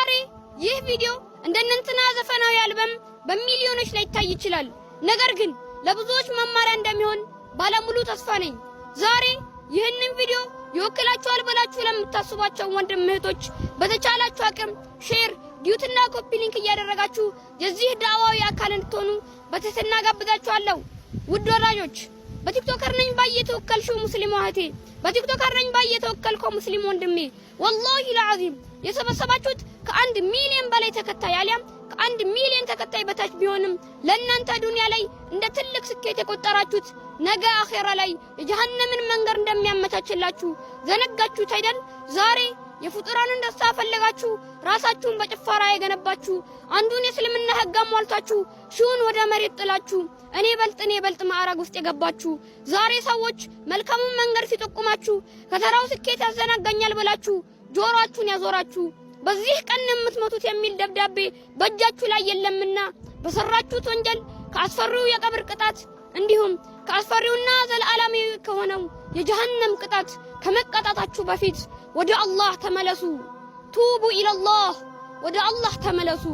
ዛሬ ይህ ቪዲዮ እንደነንትና ዘፈናዊ አልበም በሚሊዮኖች ላይ ይታይ ይችላል። ነገር ግን ለብዙዎች መማሪያ እንደሚሆን ባለሙሉ ተስፋ ነኝ። ዛሬ ይህንን ቪዲዮ ይወክላችኋል ብላችሁ ለምታስቧቸው ወንድም እህቶች በተቻላችሁ አቅም ሼር፣ ዲዩትና ኮፒ ሊንክ እያደረጋችሁ የዚህ ዳዕዋዊ አካል እንድትሆኑ በትህትና ጋብዛችኋለሁ። ውድ ወዳጆች፣ በቲክቶከር ነኝ ባይ የተወከልሽው ሙስሊም እህቴ፣ በቲክቶከር ነኝ ባይ የተወከልከው ሙስሊም ወንድሜ፣ ወላሂ ለዓዚም የሰበሰባችሁት ከ1 ሚሊዮን በላይ ተከታይ አሊያም ከ1 ሚሊዮን ተከታይ በታች ቢሆንም ለእናንተ ዱንያ ላይ እንደ ትልቅ ስኬት የቆጠራችሁት ነገ አኺራ ላይ የጀሃነምን መንገድ እንደሚያመቻችላችሁ ዘነጋችሁት አይደል? ዛሬ የፍጡራንን ደስታ ፈለጋችሁ ራሳችሁን በጭፈራ የገነባችሁ አንዱን የእስልምና ህግ አሟልታችሁ ሺውን ወደ መሬት ጥላችሁ እኔ በልጥ ማዕረግ ውስጥ የገባችሁ ዛሬ ሰዎች መልካሙን መንገድ ሲጠቁማችሁ ከተራው ስኬት ያዘናጋኛል ብላችሁ ጆሮአችሁን ያዞራችሁ በዚህ ቀን የምትሞቱት የሚል ደብዳቤ በእጃችሁ ላይ የለምና በሰራችሁት ወንጀል ከአስፈሪው የቀብር ቅጣት እንዲሁም ከአስፈሪውና ዘላለማዊ ከሆነው የጀሃነም ቅጣት ከመቀጣታችሁ በፊት ወደ አላህ ተመለሱ። ቱቡ ኢለላህ፣ ወደ አላህ ተመለሱ።